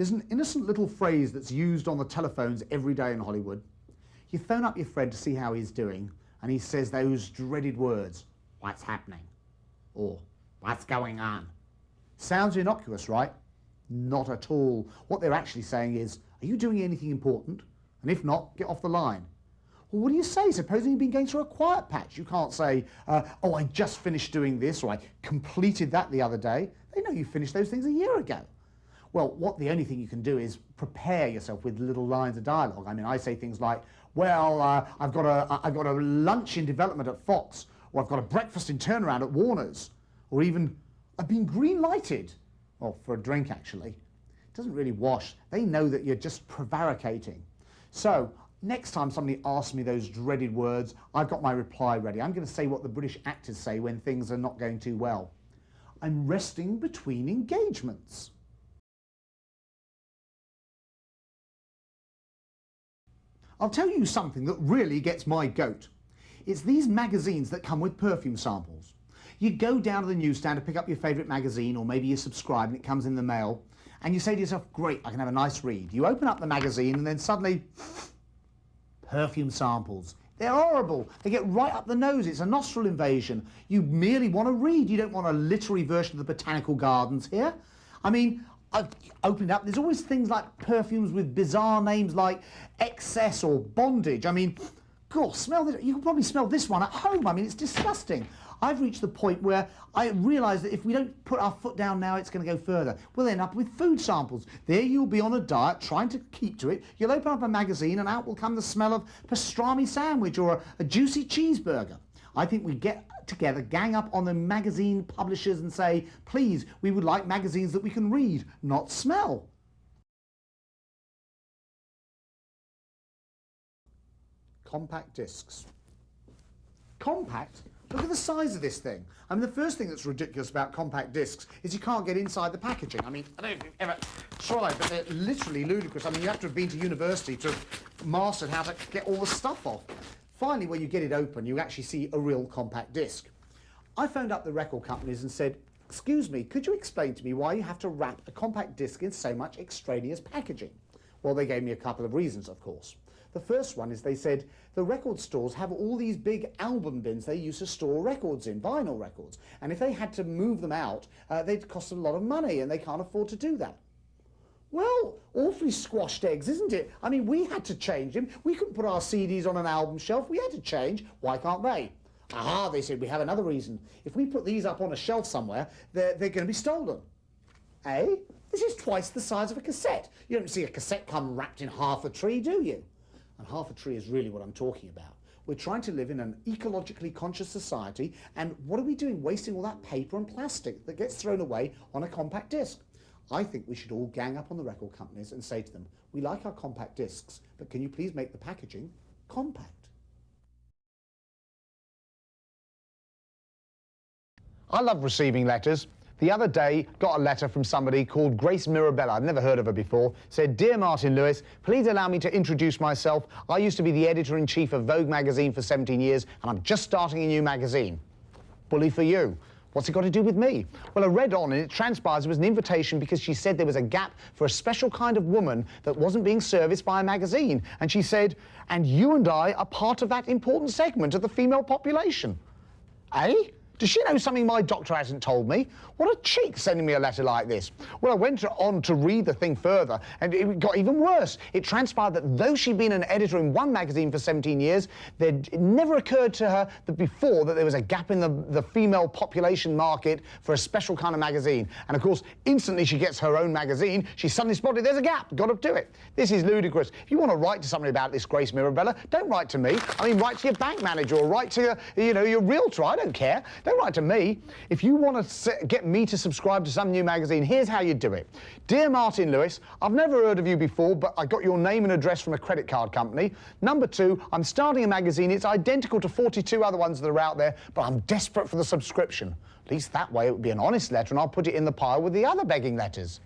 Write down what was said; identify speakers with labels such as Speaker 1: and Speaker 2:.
Speaker 1: There's an innocent little phrase that's used on the telephones every day in Hollywood. You phone up your friend to see how he's doing, and he says those dreaded words, "What's happening?" or "What's going on?" Sounds innocuous, right? Not at all. What they're actually saying is, are you doing anything important? And if not, get off the line. Well, what do you say? Supposing you've been going through a quiet patch. You can't say, oh, I just finished doing this, or I completed that the other day. They know you finished those things a year ago. Well, the only thing you can do is prepare yourself with little lines of dialogue. I mean, I say things like, well, I've got a lunch in development at Fox, or I've got a breakfast in turnaround at Warner's, or even, I've been green-lighted. Well, for a drink, actually. It doesn't really wash. They know that you're just prevaricating. So, next time somebody asks me those dreaded words, I've got my reply ready. I'm going to say what the British actors say when things are not going too well. I'm resting between engagements. I'll tell you something that really gets my goat. It's these magazines that come with perfume samples. You go down to the newsstand to pick up your favourite magazine, or maybe you subscribe and it comes in the mail, and you say to yourself, great, I can have a nice read. You open up the magazine and then suddenly, perfume samples. They're horrible. They get right up the nose. It's a nostril invasion. You merely want to read. You don't want a literary version of the Botanical Gardens here. I mean, I've opened up, there's always things like perfumes with bizarre names like Excess or Bondage. I mean, gosh, smell this. You can probably smell this one at home. I mean, it's disgusting. I've reached the point where I realise that if we don't put our foot down now, it's going to go further. We'll end up with food samples. There you'll be on a diet, trying to keep to it. You'll open up a magazine and out will come the smell of pastrami sandwich or a juicy cheeseburger. I think we get together, gang up on the magazine publishers and say, please, we would like magazines that we can read, not smell. Compact discs. Compact? Look at the size of this thing. I mean, the first thing that's ridiculous about compact discs is you can't get inside the packaging. I mean, I don't know if you've ever tried, but they're literally ludicrous. I mean, you have to have been to university to have mastered how to get all the stuff off. Finally, when you get it open, you actually see a real compact disc. I phoned up the record companies and said, excuse me, could you explain to me why you have to wrap a compact disc in so much extraneous packaging? Well, they gave me a couple of reasons, of course. The first one is they said the record stores have all these big album bins they used to store records in, vinyl records, and if they had to move them out, they'd cost a lot of money, and they can't afford to do that. Well, awfully squashed eggs, isn't it? I mean, we had to change them. We couldn't put our CDs on an album shelf. We had to change. Why can't they? Aha, they said, we have another reason. If we put these up on a shelf somewhere, they're going to be stolen. Eh? This is twice the size of a cassette. You don't see a cassette come wrapped in half a tree, do you? And half a tree is really what I'm talking about. We're trying to live in an ecologically conscious society, and what are we doing wasting all that paper and plastic that gets thrown away on a compact disc? I think we should all gang up on the record companies and say to them, we like our compact discs, but can you please make the packaging compact? I love receiving letters. The other day, got a letter from somebody called Grace Mirabella. I've never heard of her before. Said, Dear Martin Lewis, please allow me to introduce myself. I used to be the editor-in-chief of Vogue magazine for 17 years, and I'm just starting a new magazine. Bully for you. What's it got to do with me? Well, I read on, and it transpires it was an invitation because she said there was a gap for a special kind of woman that wasn't being serviced by a magazine. And she said, and you and I are part of that important segment of the female population. Eh? Does she know something my doctor hasn't told me? What a cheek sending me a letter like this. Well, I went on to read the thing further, and it got even worse. It transpired that though she'd been an editor in one magazine for 17 years, it never occurred to her that before that there was a gap in the female population market for a special kind of magazine. And of course, instantly she gets her own magazine, she suddenly spotted there's a gap, got to do it. This is ludicrous. If you want to write to somebody about this, Grace Mirabella, don't write to me. I mean, write to your bank manager or write to your realtor. I don't care. Don't write to me. If you want to get me to subscribe to some new magazine, here's how you do it. Dear Martin Lewis, I've never heard of you before, but I got your name and address from a credit card company. Number 2, I'm starting a magazine. It's identical to 42 other ones that are out there, but I'm desperate for the subscription. At least that way it would be an honest letter, and I'll put it in the pile with the other begging letters.